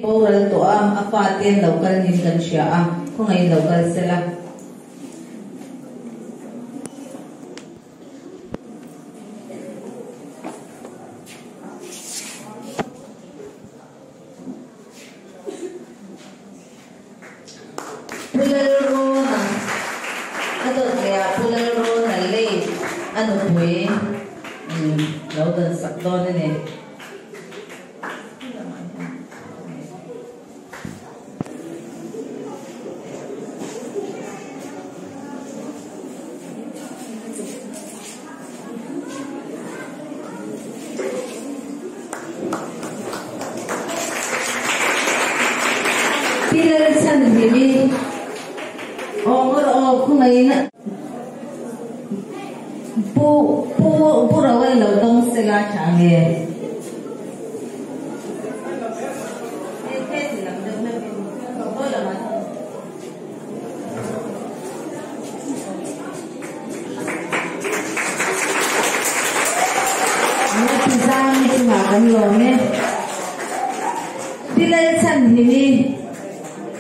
Boral to afatin local ninkan siya kung ay local sila. Pularo na ato kaya pularo na late ano po laudan sakdo na Puraway lautong sila change. Pisang sumakan lome. Pilal san hini.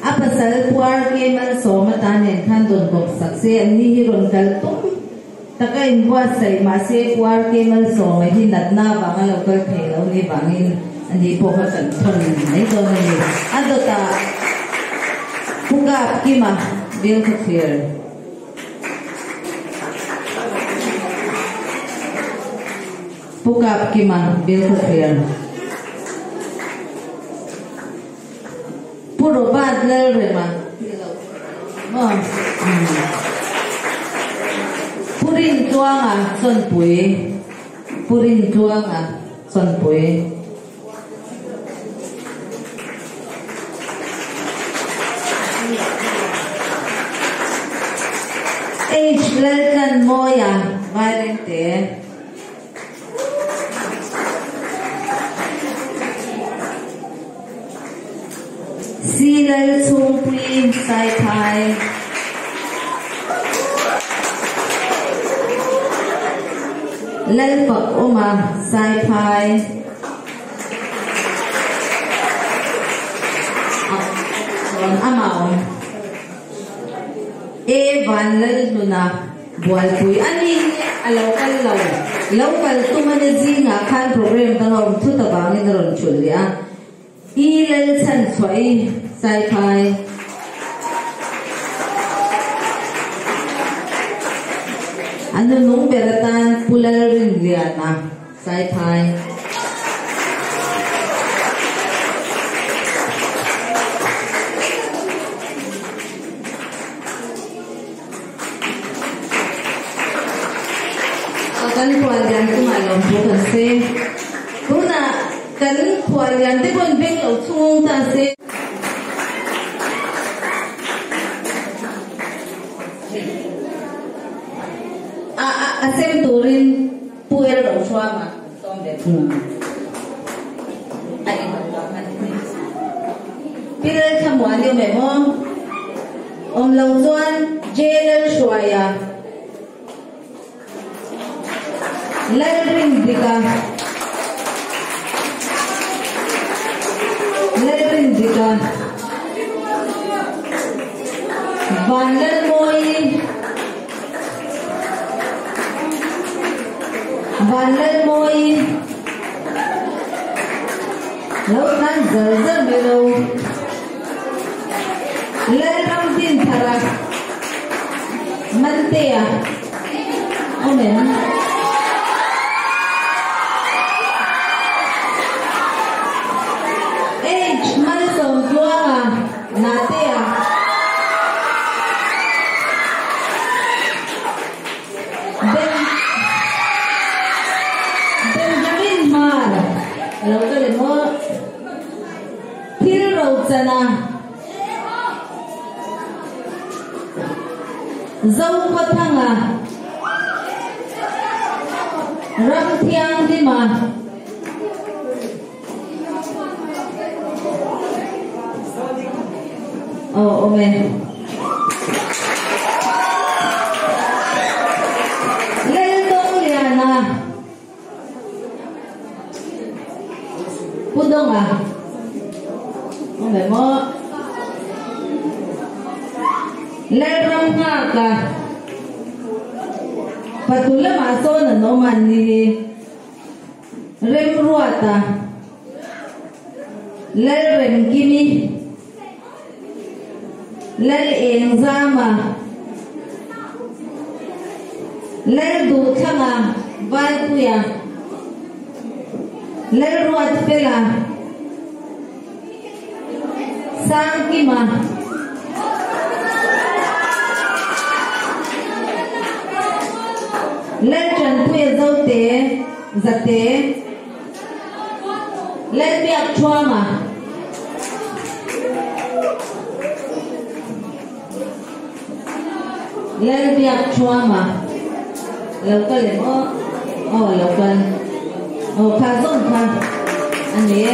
Apa sal puar ke mal somatan en khandon kop sakse ani hiron kaltung. Taka inbuat say masih kuar kemal so may hinatna bangal local pelo ni bangin andi po ka kanton ito na ni ando ta pugap kima bil ka clear pugap kima bil ka clear puro bad lel rema Purin tuang son pui, purin tuang son pui. H lalkan moya, valente. Silal sung pui sai thai. Lal pak oma sai phai on amao e van lal nuna bual pui ani local local tumane zinga khan program tangom thuta bangin ron chulya I lal san choi sai phai Ano nung beratan pulal rin liana sai thai akan kualian tu malam bukan se tuna kan kualian tu pun beng lau chung ta se asem turin puer dong suama tom de ai man pilal khamuan yo memo om lau chuan jelal shuaya lal ring dika vanlal moi lâu nan giờ về đâu lên năm tin thara mante ông này mal song tua nate Benjamin Mar lâu cái mo Thil rau chana Zau khathanga Ram thiang di ma Oh, amen. Leltong liana Pudong แบบว่าและรำหากะปัตุลมาโซนนมันนี่เริ่มรัวตาและเริ่มกิมีและเองซามาและดูข้างอ่ะไว้ปุยและรัวเปล่าสังกิมาและจันทุยเจ้าเตะจัตเตะและเบียกชัวมาและเบียกชัวมาแล้วก็เลยแล้วกันข้าส่งค่ะอันนี้